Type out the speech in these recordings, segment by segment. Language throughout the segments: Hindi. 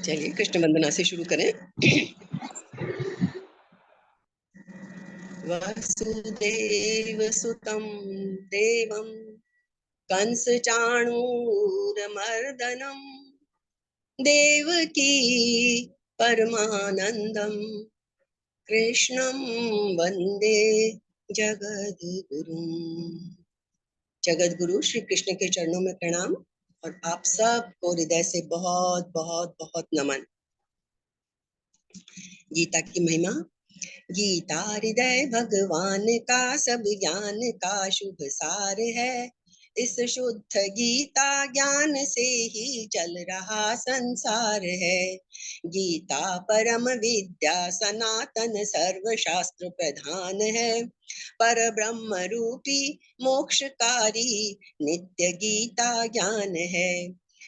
चलिए कृष्ण वंदना से शुरू करें। वसुदेव सुतं देवं कंस चाणूरमर्दनं देवकी परमानंदं कृष्णं वंदे जगद्गुरुं। जगद्गुरु श्री कृष्ण के चरणों में प्रणाम और आप सब को हृदय से बहुत बहुत बहुत नमन। गीता की महिमा। गीता हृदय भगवान का सब ज्ञान का शुभ सार है। इस शुद्ध गीता ज्ञान से ही चल रहा संसार है। गीता परम विद्या सनातन सर्व शास्त्र प्रधान है। पर ब्रह्म रूपी मोक्षकारी नित्य गीता ज्ञान है।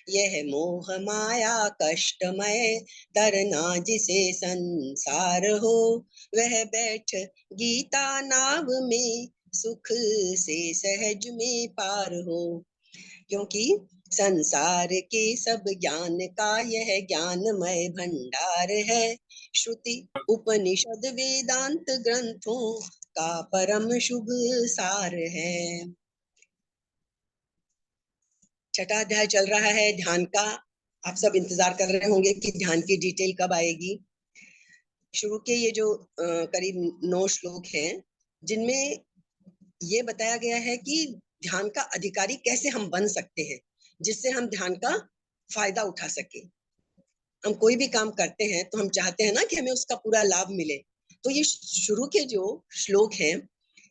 यह मोह माया कष्टमय तरना जिसे संसार हो, वह बैठ गीता नाव में सुख से सहज में पार हो। क्योंकि संसार के सब ज्ञान का यह ज्ञानमय भंडार है। श्रुति उपनिषद वेदांत ग्रंथों का परम शुभ सार है। छठा अध्याय चल रहा है ध्यान का। आप सब इंतजार कर रहे होंगे कि ध्यान की डिटेल कब आएगी। शुरू के ये जो करीब 9 श्लोक हैं, जिनमें ये बताया गया है कि ध्यान का अधिकारी कैसे हम बन सकते हैं, जिससे हम ध्यान का फायदा उठा सके। हम कोई भी काम करते हैं तो हम चाहते हैं ना कि हमें उसका पूरा लाभ मिले। तो ये शुरू के जो श्लोक हैं,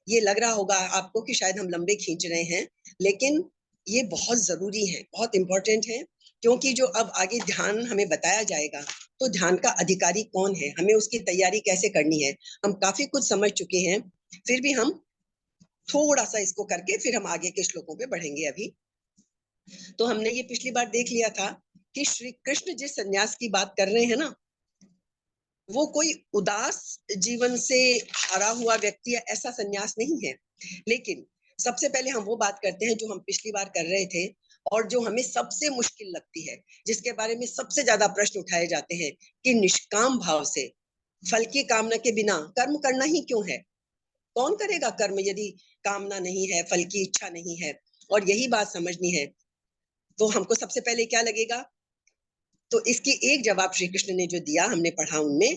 ये लग रहा होगा आपको कि शायद हम लंबे खींच रहे हैं, लेकिन ये बहुत जरूरी है, बहुत इंपॉर्टेंट है। क्योंकि जो अब आगे ध्यान हमें बताया जाएगा, तो ध्यान का अधिकारी कौन है, हमें उसकी तैयारी कैसे करनी है, हम काफी कुछ समझ चुके हैं। फिर भी हम थोड़ा सा इसको करके फिर हम आगे के श्लोकों पे बढ़ेंगे। अभी तो हमने ये पिछली बार देख लिया था कि श्री कृष्ण जिस संन्यास की बात कर रहे हैं ना, वो कोई उदास जीवन से हारा हुआ व्यक्ति या ऐसा संन्यास नहीं है। लेकिन सबसे पहले हम वो बात करते हैं जो हम पिछली बार कर रहे थे और जो हमें सबसे मुश्किल लगती है, जिसके बारे में सबसे ज्यादा प्रश्न उठाए जाते हैं कि निष्काम भाव से फल की कामना के बिना कर्म करना ही क्यों है। कौन करेगा कर्म यदि कामना नहीं है, फल की इच्छा नहीं है। और यही बात समझनी है तो हमको सबसे पहले क्या लगेगा। तो इसकी एक जवाब श्री कृष्ण ने जो दिया, हमने पढ़ा उनमें,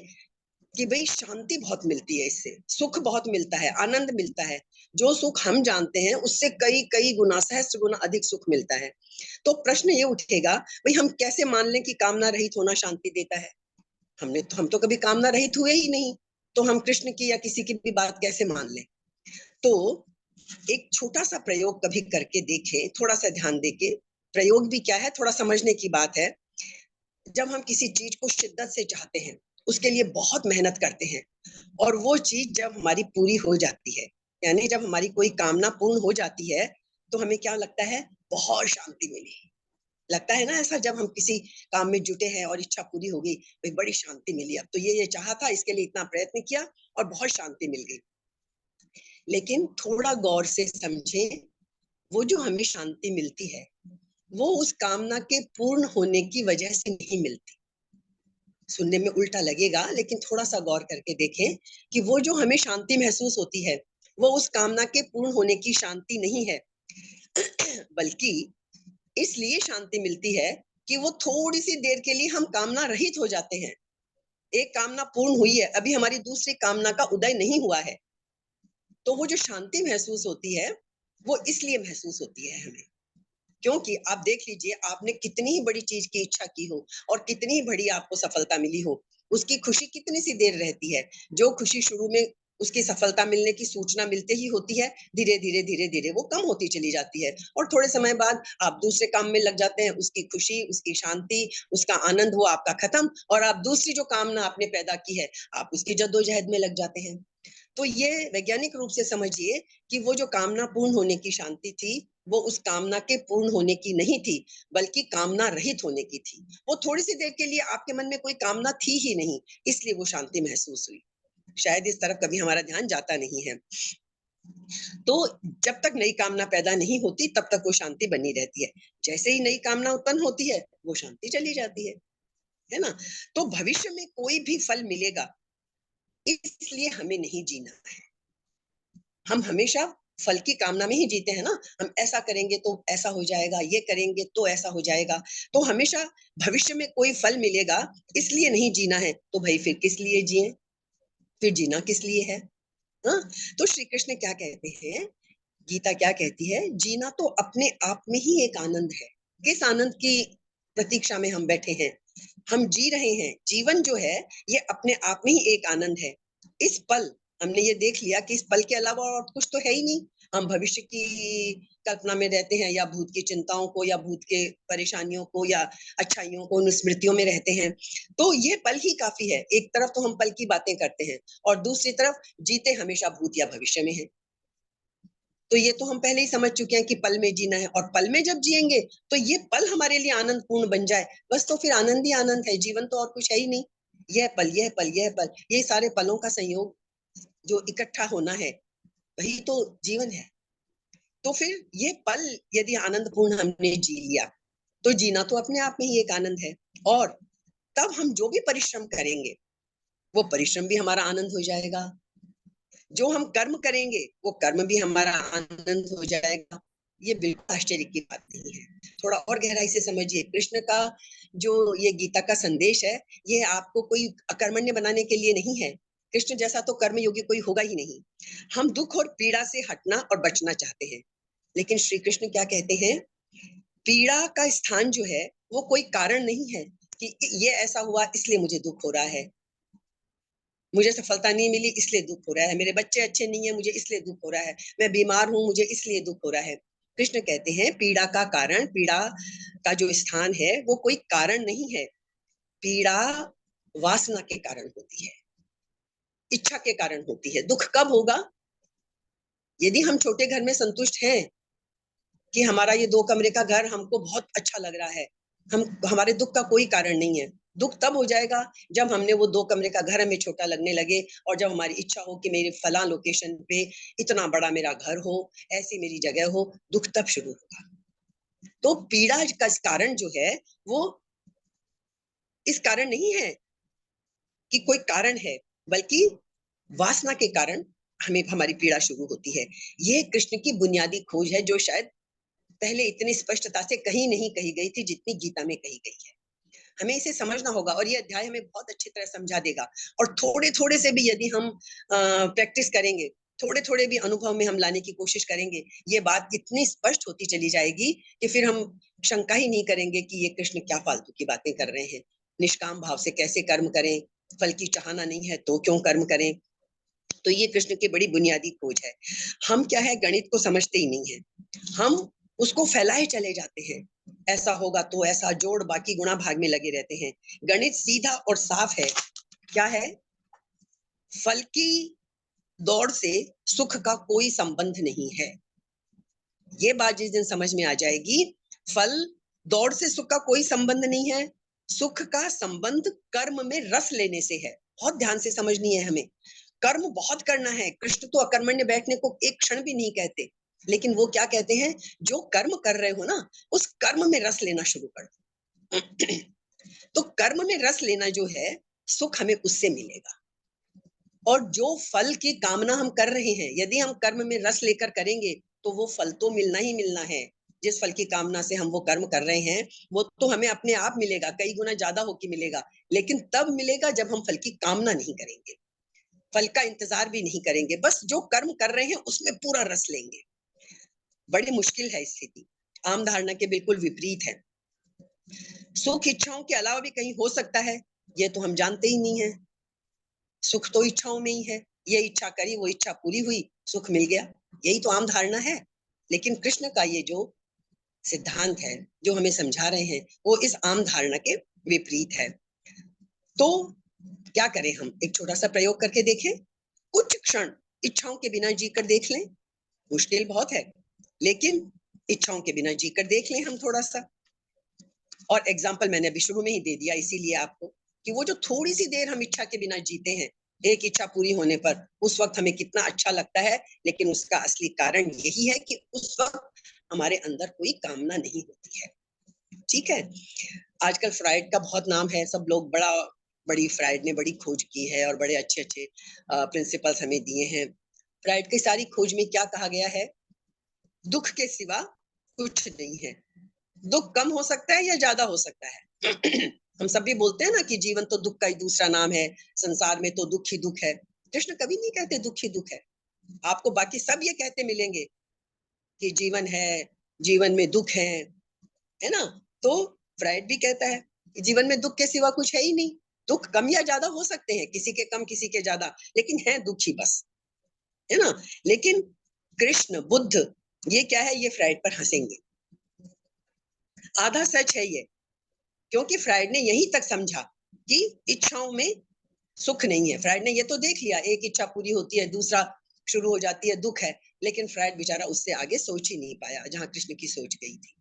कि भाई शांति बहुत मिलती है, इससे सुख बहुत मिलता है, आनंद मिलता है। जो सुख हम जानते हैं उससे कई कई गुना, सहस्त्र गुना अधिक सुख मिलता है। तो प्रश्न ये उठेगा, भाई हम कैसे मान लें कि कामना रहित होना शांति देता है। हम तो कभी कामना रहित हुए ही नहीं, तो हम कृष्ण की या किसी की भी बात कैसे मान लें। तो एक छोटा सा प्रयोग कभी करके देखें, थोड़ा सा ध्यान देके। प्रयोग भी क्या है, थोड़ा समझने की बात है। जब हम किसी चीज को शिद्दत से चाहते हैं, उसके लिए बहुत मेहनत करते हैं, और वो चीज जब हमारी पूरी हो जाती है, यानी जब हमारी कोई कामना पूर्ण हो जाती है, तो हमें क्या लगता है, बहुत शांति मिली। लगता है ना ऐसा, जब हम किसी काम में जुटे हैं और इच्छा पूरी हो गई, भाई बड़ी शांति मिली, अब तो ये चाहा था, इसके लिए इतना प्रयत्न किया और बहुत शांति मिल गई। लेकिन थोड़ा गौर से समझें, वो जो हमें शांति मिलती है, वो उस कामना के पूर्ण होने की वजह से नहीं मिलती। सुनने में उल्टा लगेगा, लेकिन थोड़ा सा गौर करके देखें कि वो जो हमें शांति महसूस होती है, वो उस कामना के पूर्ण होने की शांति नहीं है। बल्कि इसलिए शांति मिलती है कि वो थोड़ी सी देर के लिए हम कामना रहित हो जाते हैं। एक कामना पूर्ण हुई है, अभी हमारी दूसरी कामना का उदय नहीं हुआ है, तो वो जो शांति महसूस होती है, वो इसलिए महसूस होती है हमें। क्योंकि आप देख लीजिए, आपने कितनी ही बड़ी चीज की इच्छा की हो और कितनी ही बड़ी आपको सफलता मिली हो, उसकी खुशी कितनी सी देर रहती है। जो खुशी शुरू में उसकी सफलता मिलने की सूचना मिलते ही होती है, धीरे धीरे धीरे धीरे वो कम होती चली जाती है, और थोड़े समय बाद आप दूसरे काम में लग जाते हैं। उसकी खुशी, उसकी शांति, उसका आनंद वो आपका खत्म, और आप दूसरी जो कामना आपने पैदा की है, आप उसकी जद्दोजहद में लग जाते हैं। तो ये वैज्ञानिक रूप से समझिए कि वो जो कामना पूर्ण होने की शांति थी, वो उस कामना के पूर्ण होने की नहीं थी, बल्कि कामना रहित होने की थी। वो थोड़ी सी देर के लिए आपके मन में कोई कामना थी ही नहीं, इसलिए वो शांति महसूस हुई। शायद इस तरफ कभी हमारा ध्यान जाता नहीं है। तो जब तक नई कामना पैदा नहीं होती तब तक वो शांति बनी रहती है। जैसे ही नई कामना उत्पन्न होती है वो शांति चली जाती है ना? तो भविष्य में कोई भी फल मिलेगा इसलिए हमें नहीं जीना है। हम हमेशा फल की कामना में ही जीते हैं ना। हम ऐसा करेंगे तो ऐसा हो जाएगा, ये करेंगे तो ऐसा हो जाएगा। तो हमेशा भविष्य में कोई फल मिलेगा इसलिए नहीं जीना है। तो भाई फिर किस लिए जिए? फिर जीना किस लिए है? हाँ? तो श्री कृष्ण क्या कहते हैं, गीता क्या कहती है, जीना तो अपने आप में ही एक आनंद है। किस आनंद की प्रतीक्षा में हम बैठे हैं? हम जी रहे हैं। जीवन जो है ये अपने आप में ही एक आनंद है। इस पल हमने ये देख लिया कि इस पल के अलावा और कुछ तो है ही नहीं। हम भविष्य की कल्पना में रहते हैं या भूत की चिंताओं को या भूत के परेशानियों को या अच्छाइयों को, स्मृतियों में रहते हैं। तो ये पल ही काफी है। एक तरफ तो हम पल की बातें करते हैं और दूसरी तरफ जीते हमेशा भूत या भविष्य में है। तो ये तो हम पहले ही समझ चुके हैं कि पल में जीना है, और पल में जब जिएंगे तो ये पल हमारे लिए आनंद पूर्ण बन जाए, बस तो फिर आनंद ही आनंद है। जीवन तो और कुछ है ही नहीं। यह पल, यह पल, यह पल, ये सारे पलों का संयोग जो इकट्ठा होना है वही तो जीवन है। तो फिर ये पल यदि आनंद पूर्ण हमने जी लिया तो जीना तो अपने आप में ही एक आनंद है। और तब हम जो भी परिश्रम करेंगे वो परिश्रम भी हमारा आनंद हो जाएगा। जो हम कर्म करेंगे वो कर्म भी हमारा आनंद हो जाएगा। ये बिल्कुल आश्चर्य की बात नहीं है। थोड़ा और गहराई से समझिए, कृष्ण का जो ये गीता का संदेश है, ये आपको कोई अकर्मण्य बनाने के लिए नहीं है। कृष्ण जैसा तो कर्म योगी कोई होगा ही नहीं। हम दुख और पीड़ा से हटना और बचना चाहते हैं, लेकिन श्री कृष्ण क्या कहते हैं, पीड़ा का स्थान जो है वो कोई कारण नहीं है कि ये ऐसा हुआ इसलिए मुझे दुख हो रहा है, मुझे सफलता नहीं मिली इसलिए दुख हो रहा है, मेरे बच्चे अच्छे नहीं है मुझे इसलिए दुख हो रहा है, मैं बीमार हूं मुझे इसलिए दुख हो रहा है। कृष्ण कहते हैं पीड़ा का कारण, पीड़ा का जो स्थान है वो कोई कारण नहीं है। पीड़ा वासना के कारण होती है, इच्छा के कारण होती है। दुख कब होगा? यदि हम छोटे घर में संतुष्ट हैं कि हमारा ये 2 कमरे का घर हमको बहुत अच्छा लग रहा है, हम हमारे दुख का कोई कारण नहीं है। दुख तब हो जाएगा जब हमने वो 2 कमरे का घर हमें छोटा लगने लगे, और जब हमारी इच्छा हो कि मेरे फला लोकेशन पे इतना बड़ा मेरा घर हो, ऐसी मेरी जगह हो, दुख तब शुरू होगा। तो पीड़ा का कारण जो है वो इस कारण नहीं है कि कोई कारण है, बल्कि वासना के कारण हमें हमारी पीड़ा शुरू होती है। ये कृष्ण की बुनियादी खोज है जो शायद पहले इतनी स्पष्टता से कहीं नहीं कही गई थी जितनी गीता में कही गई है। हमें इसे समझना होगा और ये अध्याय हमें बहुत अच्छी तरह समझा देगा। और थोड़े थोड़े से भी यदि हम प्रैक्टिस करेंगे, थोड़े थोड़े भी अनुभव में हम लाने की कोशिश करेंगे, ये बात इतनी स्पष्ट होती चली जाएगी कि फिर हम शंका ही नहीं करेंगे कि ये कृष्ण क्या फालतू की बातें कर रहे हैं। निष्काम भाव से कैसे कर्म करें, फल की चाहना नहीं है तो क्यों कर्म करें। तो ये कृष्ण की बड़ी बुनियादी खोज है। हम क्या है, गणित को समझते ही नहीं है, हम उसको फैलाए चले जाते हैं। ऐसा होगा तो ऐसा, जोड़ बाकी गुणा भाग में लगे रहते हैं। गणित सीधा और साफ है। क्या है? फल की दौड़ से सुख का कोई संबंध नहीं है। ये बात जिस दिन समझ में आ जाएगी, फल दौड़ से सुख का कोई संबंध नहीं है, सुख का संबंध कर्म में रस लेने से है। बहुत ध्यान से समझनी है हमें। कर्म बहुत करना है। कृष्ण तो अकर्मण्य बैठने को एक क्षण भी नहीं कहते, लेकिन वो क्या कहते हैं, जो कर्म कर रहे हो ना उस कर्म में रस लेना शुरू कर दो। तो कर्म में रस लेना जो है, सुख हमें उससे मिलेगा। और जो फल की कामना हम कर रहे हैं, यदि हम कर्म में रस लेकर करेंगे तो वो फल तो मिलना ही मिलना है। जिस फल की कामना से हम वो कर्म कर रहे हैं वो तो हमें अपने आप मिलेगा, कई गुना ज्यादा होके मिलेगा। लेकिन तब मिलेगा जब हम फल की कामना नहीं करेंगे, फल का इंतजार भी नहीं करेंगे, बस जो कर्म कर रहे हैं उसमें पूरा रस लेंगे। बड़ी मुश्किल है स्थिति, आम धारणा के बिल्कुल विपरीत है। सुख इच्छाओं के अलावा भी कहीं हो सकता है, ये तो हम जानते ही नहीं है। सुख तो इच्छाओं में ही है, ये इच्छा करी वो इच्छा पूरी हुई, सुख मिल गया, यही तो आम धारणा है। लेकिन कृष्ण का ये जो सिद्धांत है जो हमें समझा रहे हैं वो इस आम धारणा के विपरीत है। तो क्या करें हम, एक छोटा सा प्रयोग करके देखें। कुछ क्षण इच्छाओं के बिना जीकर देख लें। मुश्किल बहुत है, लेकिन इच्छाओं के बिना जीकर देख लें हम थोड़ा सा। और एग्जाम्पल मैंने अभी शुरू में ही दे दिया इसीलिए आपको, कि वो जो थोड़ी सी देर हम इच्छा के बिना जीते हैं एक इच्छा पूरी होने पर उस वक्त हमें कितना अच्छा लगता है, लेकिन उसका असली कारण यही है कि उस वक्त हमारे अंदर कोई कामना नहीं होती है। ठीक है। आजकल फ्राइड का बहुत नाम है, सब लोग बड़ी फ्राइड ने बड़ी खोज की है और बड़े अच्छे अच्छे प्रिंसिपल्स हमें दिए हैं। फ्राइड की सारी खोज में क्या कहा गया है? दुख के सिवा कुछ नहीं है। दुख कम हो सकता है या ज्यादा हो सकता है। हम सब भी बोलते हैं ना कि जीवन तो दुख का ही दूसरा नाम है, संसार में तो दुख ही दुख है। कृष्ण कभी नहीं कहते दुख ही दुख है। आपको बाकी सब ये कहते मिलेंगे कि जीवन है, जीवन में दुख है ना? तो फ्राइड भी कहता है कि जीवन में दुख के सिवा कुछ है ही नहीं। दुख कम या ज्यादा हो सकते हैं, किसी के कम किसी के ज्यादा, लेकिन है दुख ही बस, है ना? लेकिन कृष्ण बुद्ध ये क्या है, ये फ्राइड पर हंसेंगे। आधा सच है ये, क्योंकि फ्राइड ने यहीं तक समझा कि इच्छाओं में सुख नहीं है। फ्राइड ने ये तो देख लिया, एक इच्छा पूरी होती है, दूसरा शुरू हो जाती है, दुख है। लेकिन फ्राइड बेचारा उससे आगे सोच ही नहीं पाया जहां कृष्ण की सोच गई थी।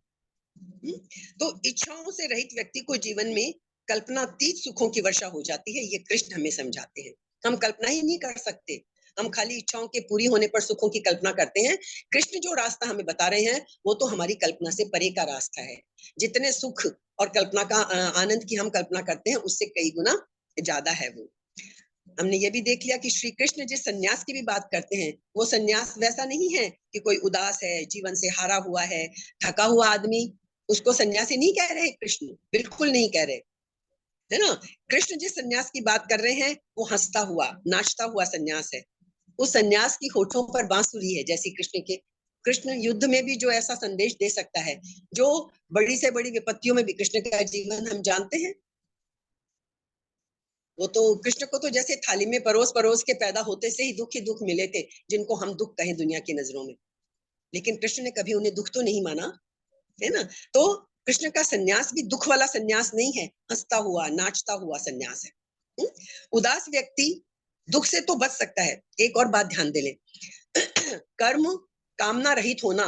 तो इच्छाओं से रहित व्यक्ति को जीवन में कल्पनातीत सुखों की वर्षा हो जाती है, ये कृष्ण हमें समझाते हैं। हम कल्पना ही नहीं कर सकते, हम खाली इच्छाओं के पूरी होने पर सुखों की कल्पना करते हैं। कृष्ण जो रास्ता हमें बता रहे हैं वो तो हमारी कल्पना से परे का रास्ता है। जितने सुख और कल्पना का आनंद की हम कल्पना करते हैं, उससे कई गुना ज्यादा है वो। हमने ये भी देख लिया कि श्री कृष्ण जिस सन्यास की भी बात करते हैं, वो सन्यास वैसा नहीं है कि कोई उदास है, जीवन से हारा हुआ है, थका हुआ आदमी, उसको सन्यासी नहीं कह रहे कृष्ण, बिल्कुल नहीं कह रहे, है ना? कृष्ण जिस सन्यास की बात कर रहे हैं वो हंसता हुआ, नाचता हुआ सन्यास है। उस सन्यास की होठों पर बांसुरी है, जैसी कृष्ण के। कृष्ण युद्ध में भी जो ऐसा संदेश दे सकता है, जो बड़ी से बड़ी विपत्तियों में भी कृष्ण का जीवन हम जानते हैं। वो तो कृष्ण को तो जैसे थाली में परोस परोस के पैदा होते से ही दुख मिले थे, जिनको हम दुख कहें दुनिया की नजरों में। लेकिन कृष्ण ने कभी उन्हें दुख तो नहीं माना, है ना? तो कृष्ण का सन्यास भी दुख वाला सन्यास नहीं है, हंसता हुआ नाचता हुआ सन्यास है। हुँ? उदास व्यक्ति दुख से तो बच सकता है। एक और बात ध्यान दे ले, कर्म कामना रहित होना,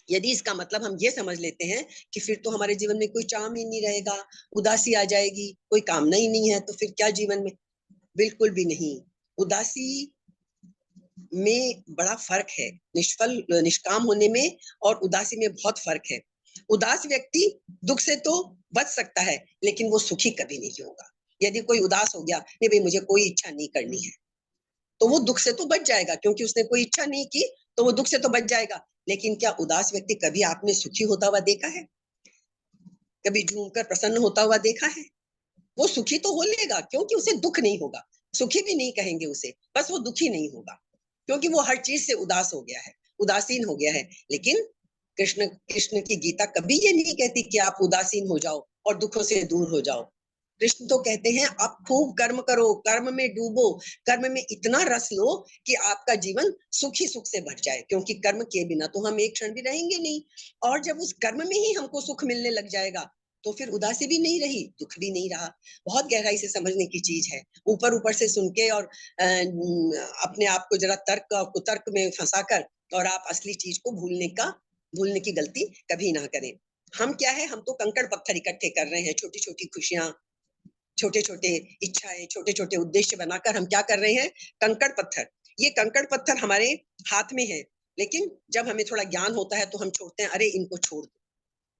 यदि इसका मतलब हम ये समझ लेते हैं कि फिर तो हमारे जीवन में कोई चाम ही नहीं रहेगा, उदासी आ जाएगी, कोई कामना ही नहीं है, तो फिर क्या जीवन में? बिल्कुल भी नहीं। उदासी में बड़ा फर्क है, निष्काम होने में और उदासी में बहुत फर्क है। उदास व्यक्ति दुख से तो बच सकता है, लेकिन वो सुखी कभी नहीं होगा। यदि कोई उदास हो गया, नहीं भाई मुझे कोई इच्छा नहीं करनी है, तो वो दुख से तो बच जाएगा, क्योंकि उसने कोई इच्छा नहीं की, तो वो दुख से तो बच जाएगा। लेकिन क्या उदास व्यक्ति कभी आपने सुखी होता हुआ देखा है? कभी झूमकर प्रसन्न होता हुआ देखा है? वो सुखी तो हो लेगा, क्योंकि उसे दुख नहीं होगा। सुखी भी नहीं कहेंगे उसे, बस वो दुखी नहीं होगा, क्योंकि वो हर चीज से उदास हो गया है, उदासीन हो गया है। लेकिन कृष्ण कृष्ण की गीता कभी ये नहीं कहती कि आप उदासीन हो जाओ और दुखों से दूर हो जाओ। कृष्ण तो कहते हैं आप खूब कर्म करो, कर्म में डूबो, कर्म में इतना रस लो कि आपका जीवन सुख ही सुख से भर जाए, क्योंकि कर्म के बिना तो हम एक क्षण भी रहेंगे नहीं। और जब उस कर्म में ही हमको सुख मिलने लग जाएगा, तो फिर उदासी भी नहीं रही, दुख भी नहीं रहा। बहुत गहराई से समझने की चीज है। ऊपर ऊपर से सुन के और अपने आप को जरा तर्क और कुतर्क में फंसाकर और आप असली चीज को भूलने की गलती कभी ना करें। हम क्या है, हम तो कंकड़ पत्थर इकट्ठे कर रहे हैं, छोटी छोटी खुशियां, छोटे छोटे इच्छाएं, छोटे छोटे उद्देश्य बनाकर हम क्या कर रहे हैं, कंकड़ पत्थर। ये कंकड़ पत्थर हमारे हाथ में है, लेकिन जब हमें थोड़ा ज्ञान होता है तो हम छोड़ते हैं, अरे इनको छोड़ दो,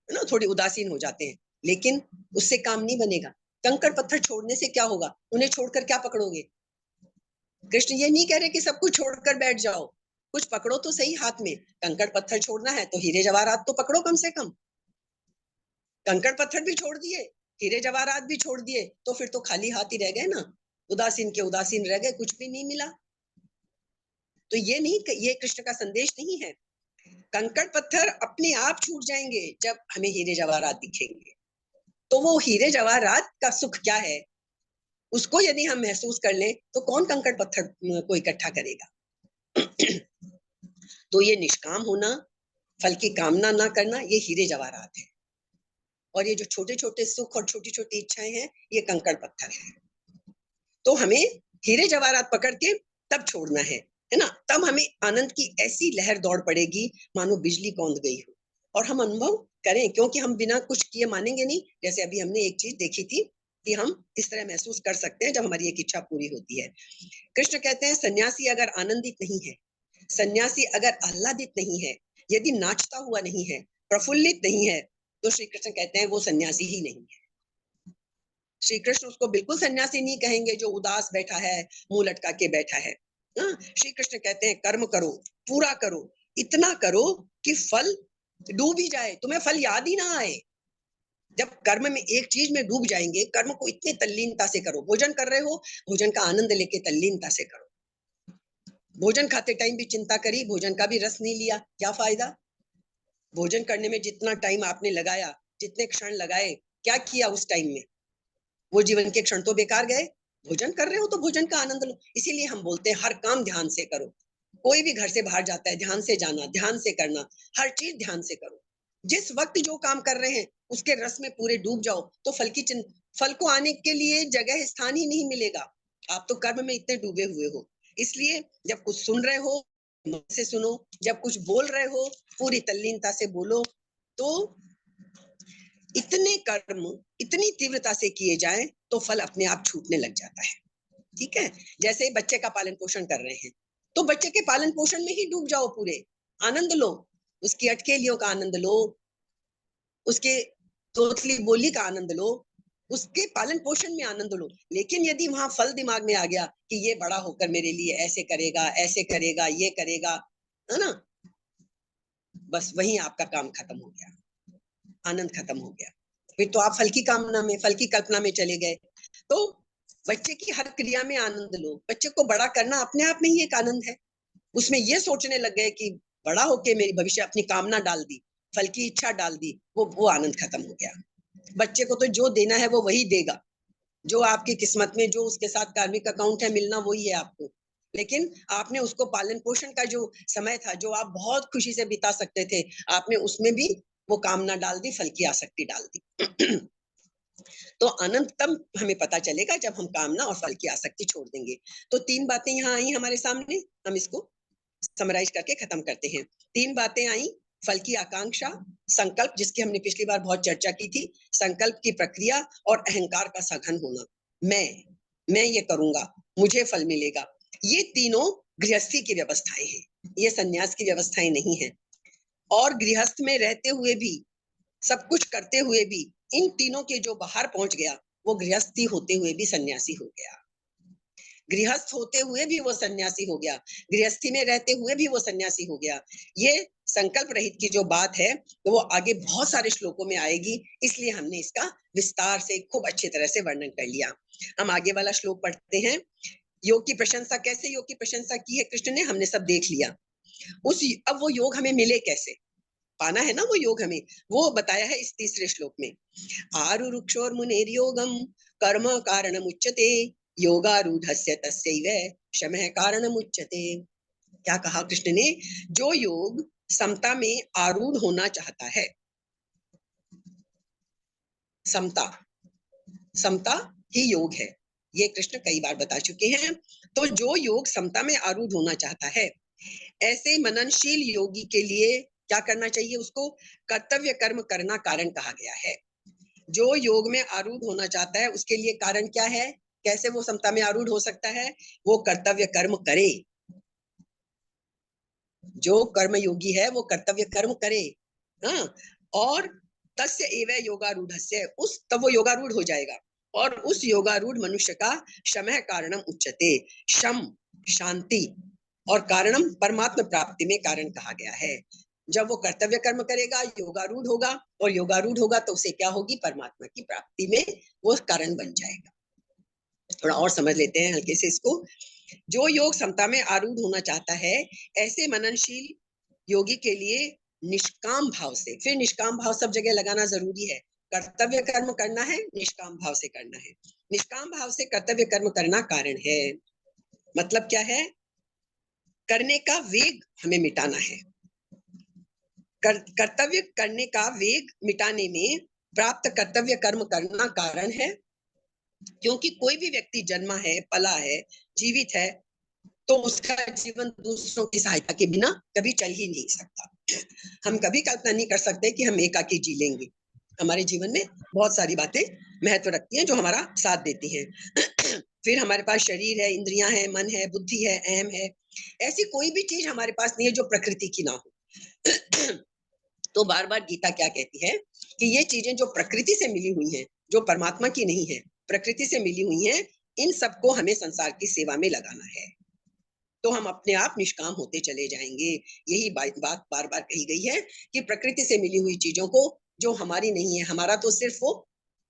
है ना, थोड़ी उदासीन हो जाते हैं। लेकिन उससे काम नहीं बनेगा। कंकड़ पत्थर छोड़ने से क्या होगा? उन्हें छोड़कर क्या पकड़ोगे? कृष्ण ये नहीं कह रहे कि सब कुछ छोड़कर बैठ जाओ, कुछ पकड़ो तो सही हाथ में। कंकड़ पत्थर छोड़ना है तो हीरे जवाहरात तो पकड़ो कम से कम। कंकड़ पत्थर भी छोड़ दिए, हीरे जवाहरात भी छोड़ दिए, तो फिर तो खाली हाथ ही रह गए ना, उदासीन के उदासीन रह गए, कुछ भी नहीं मिला। तो ये नहीं, ये कृष्ण का संदेश नहीं है। कंकड़ पत्थर अपने आप छूट जाएंगे जब हमें हीरे जवाहरात दिखेंगे। तो वो हीरे जवाहरात का सुख क्या है, उसको यदि हम महसूस कर लें, तो कौन कंकड़ पत्थर को इकट्ठा करेगा? तो ये निष्काम होना, फल की कामना ना करना, ये हीरे जवाहरात है। और ये जो छोटे छोटे सुख और छोटी छोटी इच्छाएं हैं, ये कंकड़ पत्थर है। तो हमें हीरे जवाहरात पकड़ के तब छोड़ना है ना? तब हमें आनंद की ऐसी लहर दौड़ पड़ेगी मानो बिजली कौंध गई हो, और हम अनुभव करें, क्योंकि हम बिना कुछ किए मानेंगे नहीं। जैसे अभी हमने एक चीज देखी थी कि हम इस तरह महसूस कर सकते हैं जब हमारी एक इच्छा पूरी होती है। कृष्ण कहते हैं सन्यासी अगर आनंदित नहीं है, सन्यासी अगर आह्लादित नहीं है, यदि नाचता हुआ नहीं है, प्रफुल्लित नहीं है, तो श्री कृष्ण कहते हैं वो सन्यासी ही नहीं है। श्री कृष्ण उसको बिल्कुल सन्यासी नहीं कहेंगे जो उदास बैठा है, मुंह लटका के बैठा है। श्री कृष्ण कहते हैं कर्म करो, पूरा करो, इतना करो कि फल डूब ही जाए, तुम्हें फल याद ही ना आए। जब कर्म में एक चीज में डूब जाएंगे, कर्म को इतनी तल्लीनता से करो। भोजन कर रहे हो, भोजन का आनंद लेके तल्लीनता से करो। भोजन खाते टाइम भी चिंता करी, भोजन का भी रस नहीं लिया, क्या फायदा? भोजन करने में जितना टाइम आपने लगाया, जितने क्षण लगाए, क्या किया उस टाइम में? वो जीवन के क्षण तो बेकार गए। भोजन कर रहे हो तो भोजन का आनंद लो। इसीलिए हम बोलते हैं हर काम ध्यान से करो। कोई भी घर से बाहर जाता है, ध्यान से जाना, ध्यान से करना, हर चीज ध्यान से करो। जिस वक्त जो काम कर रहे हैं उसके रस में पूरे डूब जाओ, तो फल को आने के लिए जगह स्थान ही नहीं मिलेगा। आप तो कर्म में इतने डूबे हुए हो। इसलिए जब कुछ सुन रहे हो मन से सुनो, जब कुछ बोल रहे हो पूरी तल्लीनता से बोलो। तो इतने कर्म इतनी तीव्रता से किए जाएं तो फल अपने आप छूटने लग जाता है। ठीक है, जैसे बच्चे का पालन पोषण कर रहे हैं, तो बच्चे के पालन पोषण में ही डूब जाओ, पूरे आनंद लो, उसकी अटखेलियों का आनंद लो, उसके तोतली बोली का आनंद लो, उसके पालन पोषण में आनंद लो। लेकिन यदि वहां फल दिमाग में आ गया कि ये बड़ा होकर मेरे लिए ऐसे करेगा, ये करेगा, है ना, बस वहीं आपका काम खत्म हो गया, आनंद खत्म हो गया। फिर तो आप फल की कामना में, फल की कल्पना में चले गए। तो बच्चे की हर क्रिया में आनंद लो। बच्चे को बड़ा करना अपने आप में ही एक आनंद है। उसमें ये सोचने लग गए कि बड़ा होके मेरी भविष्य, अपनी कामना डाल दी, फल की इच्छा डाल दी, वो आनंद खत्म हो गया। बच्चे को तो जो देना है वो वही देगा, जो आपकी किस्मत में, जो उसके साथ कार्मिक अकाउंट है, मिलना वही है आपको। लेकिन आपने उसको पालन पोषण का जो समय था, जो आप बहुत खुशी से बिता सकते थे, आपने उसमें भी वो कामना डाल दी, फल की आसक्ति डाल दी। तो आनंद तब हमें पता चलेगा जब हम कामना और फल की आसक्ति छोड़ देंगे। तो 3 बातें यहाँ आई हमारे सामने, हम इसको समराइज करके खत्म करते हैं। 3 बातें आई, फल की आकांक्षा, संकल्प जिसकी हमने पिछली बार बहुत चर्चा की थी, संकल्प की प्रक्रिया और अहंकार का सघन होना। मैं ये करूंगा, मुझे फल मिलेगा। ये तीनों गृहस्थी की व्यवस्थाएं हैं, ये सन्यास की व्यवस्थाएं नहीं है। और गृहस्थ में रहते हुए भी, सब कुछ करते हुए भी, इन तीनों के जो बाहर पहुंच गया, वो गृहस्थी होते हुए भी सन्यासी हो गया। गृहस्थ होते हुए भी वो सन्यासी हो गया, गृहस्थी में रहते हुए भी वो सन्यासी हो गया। ये संकल्प रहित की जो बात है, तो वो आगे बहुत सारे श्लोकों में आएगी, इसलिए हमने इसका विस्तार से खूब अच्छी तरह से वर्णन कर लिया। हम आगे वाला श्लोक पढ़ते हैं। योग की प्रशंसा, कैसे योग की प्रशंसा की है कृष्ण ने, हमने सब देख लिया। अब वो योग हमें मिले कैसे, पाना है ना वो योग हमें, वो बताया है इस तीसरे श्लोक में। आरुरुक्षोर्मुनेर्योगम कर्म कारणमुच्यते योगारूढ़स्य तस्यैव शमः कारणमुच्यते। क्या कहा कृष्ण ने? जो योग समता में आरूढ़ होना चाहता है, समता, समता ही योग है, ये कृष्ण कई बार बता चुके हैं। तो जो योग समता में आरूढ़ होना चाहता है, ऐसे मननशील योगी के लिए क्या करना चाहिए? उसको कर्तव्य कर्म करना कारण कहा गया है। जो योग में आरूढ़ होना चाहता है उसके लिए कारण क्या है? कैसे वो समता में आरूढ़ हो सकता है? वो कर्तव्य कर्म करे। जो कर्म योगी है वो कर्तव्य कर्म करे। हाँ, और तस्य एव योगारूढ़स्य, उस तब वो योगारूढ़ हो जाएगा। और उस योगारूढ़ मनुष्य का शमः कारणम उच्यते, शम शांति, और कारणम परमात्मा प्राप्ति में कारण कहा गया है। जब वो कर्तव्य कर्म करेगा, योगारूढ़ होगा, और योगारूढ़ होगा तो उसे क्या होगी? परमात्मा की प्राप्ति में वो कारण बन जाएगा। थोड़ा और समझ लेते हैं हल्के से इसको। जो योग समता में आरूढ़ होना चाहता है, ऐसे मननशील योगी के लिए निष्काम भाव से, फिर निष्काम भाव सब जगह लगाना जरूरी है। कर्तव्य कर्म करना है, निष्काम भाव से करना है। निष्काम भाव से कर्तव्य कर्म करना कारण है। मतलब क्या है? करने का वेग हमें मिटाना है। कर्तव्य करने का वेग मिटाने में प्राप्त कर्तव्य कर्म करना कारण है। क्योंकि कोई भी व्यक्ति जन्मा है, पला है, जीवित है, तो उसका जीवन दूसरों की सहायता के बिना कभी चल ही नहीं सकता। हम कभी कल्पना नहीं कर सकते कि हम एकाकी जी लेंगे। हमारे जीवन में बहुत सारी बातें महत्व रखती हैं, जो हमारा साथ देती हैं। फिर हमारे पास शरीर है, इंद्रियां हैं, मन है, बुद्धि है, अहम है। ऐसी कोई भी चीज हमारे पास नहीं है जो प्रकृति की ना हो। तो बार बार गीता क्या कहती है कि ये चीजें जो प्रकृति से मिली हुई हैं, जो परमात्मा की नहीं है, प्रकृति से मिली हुई हैं, इन सबको हमें संसार की सेवा में लगाना है, तो हम अपने आप निष्काम होते चले जाएंगे। यही बात बार बार कही गई है कि प्रकृति से मिली हुई चीजों को, जो हमारी नहीं है, हमारा तो सिर्फ वो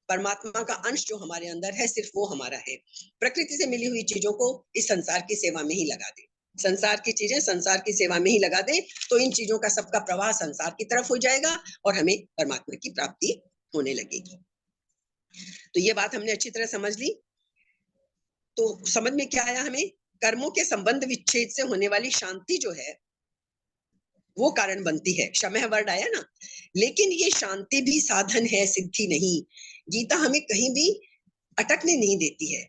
परमात्मा का अंश जो हमारे अंदर है, सिर्फ वो हमारा है। प्रकृति से मिली हुई चीजों को इस संसार की सेवा में ही लगा दे, संसार की चीजें संसार की सेवा में ही लगा दे, तो इन चीजों का सबका प्रवाह संसार की तरफ हो जाएगा और हमें परमात्मा की प्राप्ति होने लगेगी। तो ये बात हमने अच्छी तरह समझ ली। तो समझ में क्या आया हमें? कर्मों के संबंध विच्छेद से होने वाली शांति जो है वो कारण बनती है। शमः वर्ड आया ना, लेकिन ये शांति भी साधन है, सिद्धि नहीं। गीता हमें कहीं भी अटकने नहीं देती है।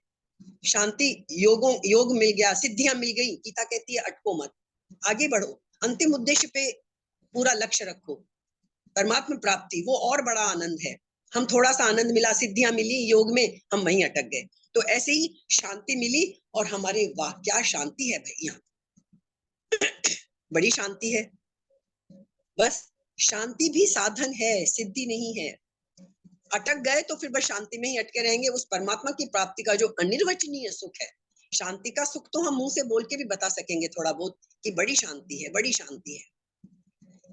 शांति योग मिल गया, सिद्धियां मिल गई, गीता कहती है अटको मत, आगे बढ़ो, अंतिम उद्देश्य पे पूरा लक्ष्य रखो, परमात्मा प्राप्ति वो और बड़ा आनंद है। हम थोड़ा सा आनंद मिला, सिद्धियां मिली योग में, हम वहीं अटक गए। तो ऐसे ही शांति मिली और हमारे वाह क्या शांति है भैया, बड़ी शांति है। बस शांति भी साधन है, सिद्धि नहीं है। अटक गए तो फिर बस शांति में ही अटके रहेंगे। उस परमात्मा की प्राप्ति का जो अनिर्वचनीय सुख है, शांति का सुख तो हम मुंह से बोल के भी बता सकेंगे थोड़ा बहुत कि बड़ी शांति है, बड़ी शांति है,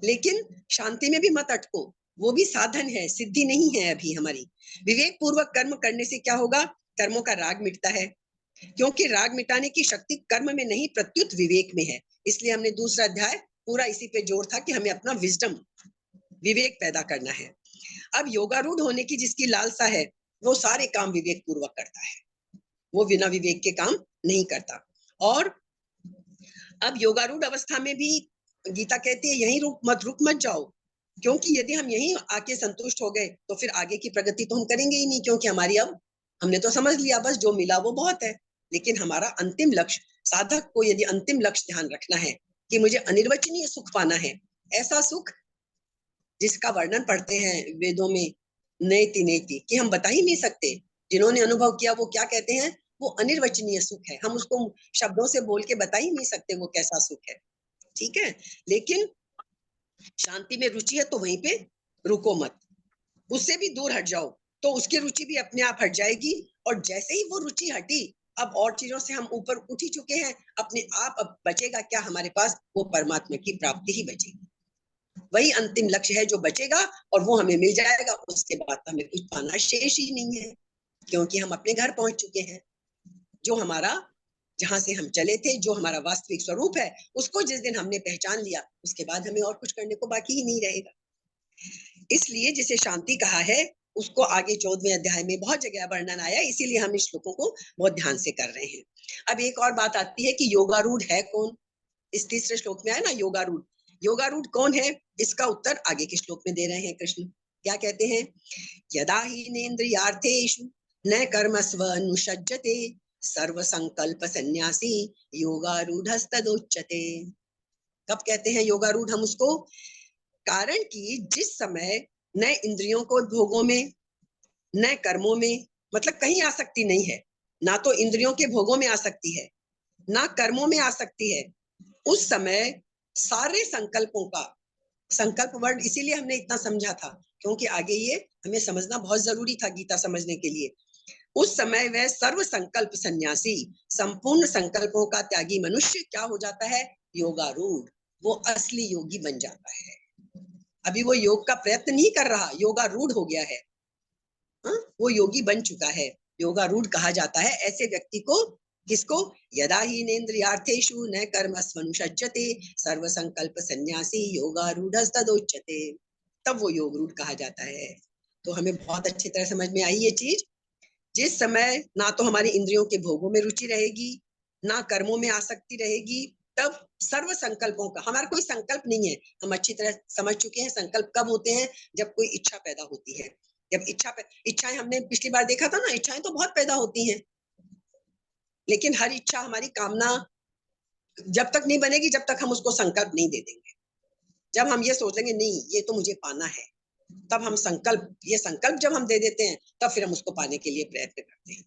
लेकिन शांति में भी मत अटको, वो भी साधन है, सिद्धि नहीं है अभी हमारी। विवेक पूर्वक कर्म करने से क्या होगा? कर्मों का राग मिटता है, क्योंकि राग मिटाने की शक्ति कर्म में नहीं प्रत्युत विवेक में है। इसलिए हमने दूसरा अध्याय पूरा इसी पे जोर था कि हमें अपना विजडम, विवेक पैदा करना है। अब योगारूढ़ होने की जिसकी लालसा है, वो सारे काम विवेक पूर्वक करता है, वो बिना विवेक के काम नहीं करता। और अब योगारूढ़ अवस्था में भी गीता कहती है यहीं रुक मत जाओ, क्योंकि यदि हम यहीं आके संतुष्ट हो गए तो फिर आगे की प्रगति तो हम करेंगे ही नहीं, क्योंकि हमारी अब हमने तो समझ लिया बस जो मिला वो बहुत है। लेकिन हमारा अंतिम लक्ष्य, साधक को यदि अंतिम लक्ष्य ध्यान रखना है कि मुझे अनिर्वचनीय सुख पाना है, ऐसा सुख जिसका वर्णन पढ़ते हैं वेदों में नेति नेति कि हम बता ही नहीं सकते, जिन्होंने अनुभव किया वो क्या कहते हैं, वो अनिर्वचनीय सुख है, हम उसको शब्दों से बोल के बता ही नहीं सकते वो कैसा सुख है। ठीक है, लेकिन शांति में रुचि है तो वहीं पे रुको मत, उससे भी दूर हट जाओ तो उसकी रुचि भी अपने आप हट जाएगी। और जैसे ही वो रुचि हटी, अब और चीजों से हम ऊपर उठ ही चुके हैं, अपने आप अब बचेगा क्या हमारे पास? वो परमात्मा की प्राप्ति ही बचेगी, वही अंतिम लक्ष्य है जो बचेगा और वो हमें मिल जाएगा। उसके बाद हमें कुछ पाना शेष ही नहीं है, क्योंकि हम अपने घर पहुंच चुके हैं। जो हमारा, जहां से हम चले थे, जो हमारा वास्तविक स्वरूप है, उसको जिस दिन हमने पहचान लिया, उसके बाद हमें और कुछ करने को बाकी ही नहीं रहेगा। इसलिए जिसे शांति कहा है, उसको आगे 14वें अध्याय में बहुत जगह वर्णन आया, इसीलिए हम इस श्लोकों को बहुत ध्यान से कर रहे हैं। अब एक और बात आती है कि योगारूढ़ है कौन? इस तीसरे श्लोक में है ना योगारूढ़, योगारूढ़ कौन है? इसका उत्तर आगे के श्लोक में दे रहे हैं कृष्ण। क्या कहते हैं? यदा हीनेन्द्रियार्थेषु न कर्मस्वनुषज्जते सर्व संकल्प संन्यासी योगारूढ़स्तदोच्यते। कब कहते हैं योगारूढ़ हम उसको? कारण कि जिस समय न इंद्रियों को भोगों में, न कर्मों में, मतलब कहीं आसक्ति नहीं है, ना तो इंद्रियों के भोगों में आसक्ति है, ना कर्मों में आसक्ति है, उस समय सारे संकल्पों का, संकल्प वर्ड इसीलिए हमने इतना समझा था क्योंकि आगे ये हमें समझना बहुत जरूरी था गीता समझने के लिए। उस समय वह सर्व संकल्प सन्यासी, संपूर्ण संकल्पों का त्यागी मनुष्य क्या हो जाता है? योगारूढ़, वो असली योगी बन जाता है। अभी वो योग का प्रयत्न नहीं कर रहा, योगारूढ़ हो गया है। वो योगी बन चुका है, योगारूढ़ कहा जाता है ऐसे व्यक्ति को। किसको? यदा हीनेन्द्रियार्थेषु न कर्मस्वनुषज्जते सर्व संकल्प सन्यासी योगारूढ़स्तदोच्यते, तब वो योगरूढ़ कहा जाता है। तो हमें बहुत अच्छी तरह समझ में आई ये चीज। जिस समय ना तो हमारी इंद्रियों के भोगों में रुचि रहेगी, ना कर्मों में आसक्ति रहेगी, तब सर्व संकल्पों का, हमारा कोई संकल्प नहीं है, हम अच्छी तरह समझ चुके हैं संकल्प कब होते हैं? जब कोई इच्छा पैदा होती है। जब इच्छाएं हमने पिछली बार देखा था ना, इच्छाएं तो बहुत पैदा होती हैं, लेकिन हर इच्छा हमारी कामना जब तक नहीं बनेगी, जब तक हम उसको संकल्प नहीं दे देंगे। जब हम ये सोच लेंगे नहीं ये तो मुझे पाना है, तब हम ये संकल्प जब हम दे देते हैं, तब फिर हम उसको पाने के लिए प्रयत्न करते हैं।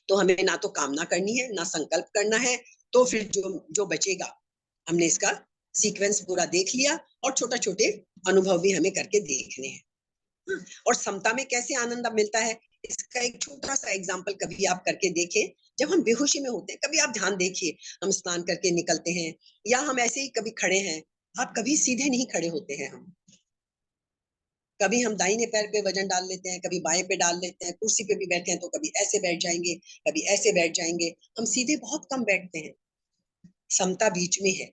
तो हमें ना तो कामना करनी है, ना संकल्प करना है। तो फिर जो जो बचेगा, हमने इसका सीक्वेंस पूरा देख लिया, और छोटे-छोटे अनुभव भी हमें करके देखने हैं। हाँ, और समता में कैसे आनंद मिलता है, इसका एक छोटा-सा एग्जाम्पल कभी आप करके देखें। जब हम बेहोशी में होते हैं, कभी आप ध्यान देखिए, हम स्नान करके निकलते हैं, या हम ऐसे ही कभी खड़े हैं, आप कभी सीधे नहीं खड़े होते हैं हम। कभी हम दाहिने पैर पे वजन डाल लेते हैं, कभी बाएं पे डाल लेते हैं, कुर्सी पे भी बैठे हैं तो कभी ऐसे बैठ जाएंगे, कभी ऐसे बैठ जाएंगे। हम सीधे बहुत कम बैठते हैं। समता बीच में है,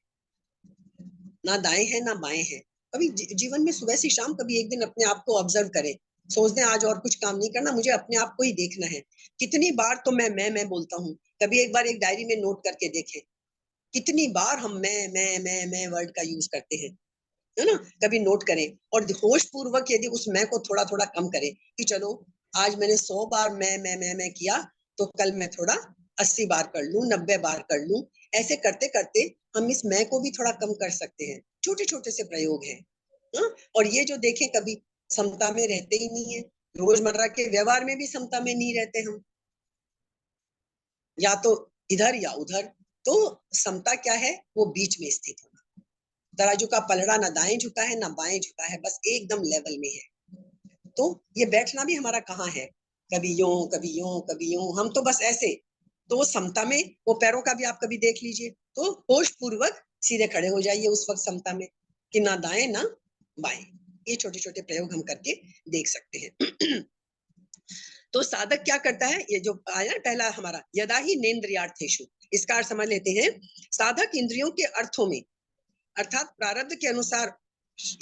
ना दाएं है ना बाएं है। कभी जीवन में सुबह से शाम कभी एक दिन अपने आप को ऑब्जर्व करें, सोच दें आज और कुछ काम नहीं करना, मुझे अपने आप को ही देखना है। कितनी बार तो मैं बोलता हूँ। कभी एक बार एक डायरी में नोट करके देखें, कितनी बार हम मैं वर्ड का यूज करते हैं, है ना? कभी नोट करें, और होश पूर्वक यदि उस मैं को थोड़ा थोड़ा कम करें, कि चलो आज मैंने 100 बार मैं किया, तो कल मैं थोड़ा 80 बार कर लूं, 90 बार कर लूं। ऐसे करते करते हम इस मैं को भी थोड़ा कम कर सकते हैं। छोटे छोटे से प्रयोग हैं। हाँ? और ये जो देखें, कभी समता में रहते ही नहीं है, रोजमर्रा के व्यवहार में भी समता में नहीं रहते हम, या तो इधर या उधर। तो समता क्या है? वो बीच में स्थित होना। तराजू का पलड़ा ना दाएं झुका है ना बाएं झुका है, बस एकदम लेवल में है। तो ये बैठना भी हमारा कहाँ है? कभी यूं कभी यूं कभी यूं, हम तो बस ऐसे। तो वो समता में, वो पैरों का भी आप कभी देख लीजिए, तो होश पूर्वक सीधे खड़े हो जाइए उस वक्त समता में, कि ना दाएं ना बाएं। ये छोटे छोटे प्रयोग हम करके देख सकते हैं। तो साधक क्या करता है, ये जो आया पहला हमारा, यदा ही नेन्द्रियार्थेषु, इसका अर्थ समझ लेते हैं। साधक इंद्रियों के अर्थों में, अर्थात प्रारब्ध के अनुसार,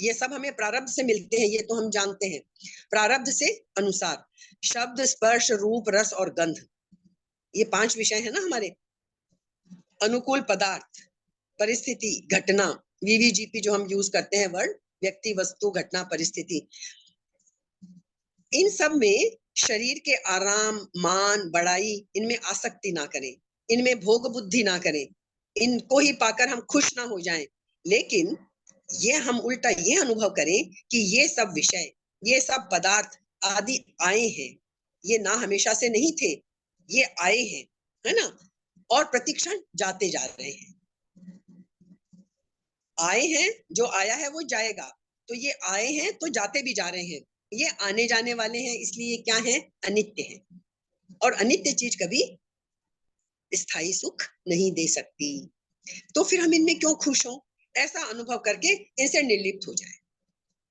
ये सब हमें प्रारब्ध से मिलते हैं, ये तो हम जानते हैं। प्रारब्ध से अनुसार शब्द, स्पर्श, रूप, रस और गंध, ये 5 विषय है ना हमारे। अनुकूल पदार्थ, परिस्थिति, घटना, वीवीजीपी जो हम यूज करते हैं वर्ड, व्यक्ति, वस्तु, घटना, परिस्थिति, इन सब में शरीर के आराम, मान, बड़ाई, इनमें आसक्ति ना करें, इनमें भोग बुद्धि ना करें, इनको ही पाकर हम खुश ना हो जाएं। लेकिन ये हम उल्टा ये अनुभव करें कि ये सब विषय, ये सब पदार्थ आदि आए हैं, ये ना हमेशा से नहीं थे, ये आए हैं, है ना? और प्रतिक्षण जाते जा रहे हैं। आए हैं, जो आया है वो जाएगा, तो ये आए हैं तो जाते भी जा रहे हैं। ये आने जाने वाले हैं, इसलिए क्या है? अनित्य है। और अनित्य चीज कभी स्थायी सुख नहीं दे सकती। तो फिर हम इनमें क्यों खुश हों? ऐसा अनुभव करके इनसे निर्लिप्त हो जाए।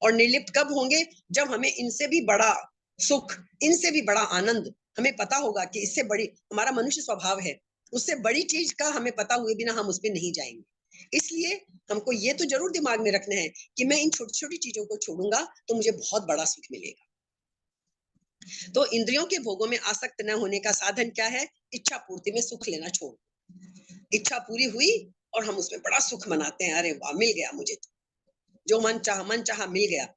और निर्लिप्त कब होंगे? जब हमें इनसे भी बड़ा सुख, इनसे भी बड़ा आनंद हमें पता होगा कि इससे बड़ी, हमारा मनुष्य स्वभाव है, उससे बड़ी चीज का हमें पता हुए बिना हम उस पर नहीं जाएंगे। इसलिए हमको ये तो जरूर दिमाग में रखना है कि मैं इन छोटी छोटी चीजों को छोड़ूंगा तो मुझे बहुत बड़ा सुख मिलेगा। तो इंद्रियों के भोगों में आसक्त न होने का साधन क्या है? इच्छा पूर्ति में सुख लेना छोड़। इच्छा पूरी हुई और हम उसमें बड़ा सुख मनाते हैं, अरे वाह मिल गया मुझे तो, जो मन चाहा मिल गया।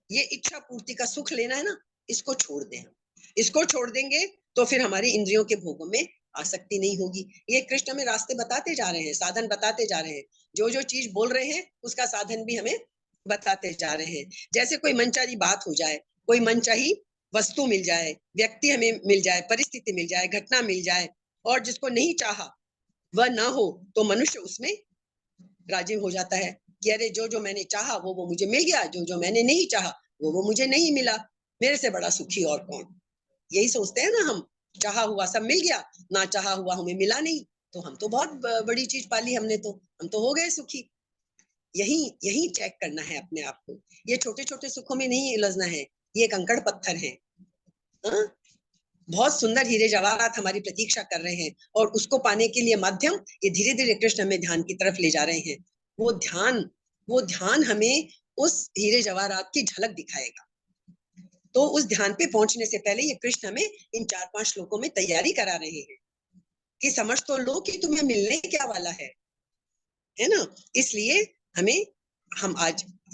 ये इच्छा पूर्ति का सुख लेना है ना, इसको छोड़ दें। इसको छोड़ देंगे तो फिर हमारी इंद्रियों के भोगों में आसक्ति नहीं होगी। ये कृष्ण हमें रास्ते बताते जा रहे हैं, साधन बताते जा रहे हैं। जो जो चीज बोल रहे हैं उसका साधन भी हमें बताते जा रहे हैं। जैसे कोई मनचाही बात हो जाए, कोई मनचाही वस्तु मिल जाए, व्यक्ति हमें मिल जाए, परिस्थिति मिल जाए, घटना मिल जाए, और जिसको नहीं चाहा वह ना हो, तो मनुष्य उसमें राजी हो जाता है कि अरे जो जो मैंने चाहा वो मुझे मिल गया, जो जो मैंने नहीं चाहा वो मुझे नहीं मिला, मेरे से बड़ा सुखी और कौन। यही सोचते हैं ना हम, चाहा हुआ सब मिल गया, ना चाहा हुआ हमें मिला नहीं, तो हम तो बहुत बड़ी चीज पाली हमने, तो हम तो हो गए सुखी। यही यही चेक करना है अपने आप को। ये छोटे छोटे सुखों में नहीं उलझना है, ये कंकड़ पत्थर है। हाँ? बहुत सुंदर हीरे जवाहरात हमारी प्रतीक्षा कर रहे हैं, और उसको पाने के लिए माध्यम ये धीरे धीरे कृष्ण हमें ध्यान की तरफ ले जा रहे हैं। वो ध्यान हमें उस हीरे जवाहरात की झलक दिखाएगा। तो उस ध्यान पे पहुंचने से पहले ये कृष्ण हमें इन 4-5 श्लोकों में तैयारी करा रहे हैं कि समझ तो लो कि तुम्हें मिलने क्या वाला है ना? इसलिए हम आज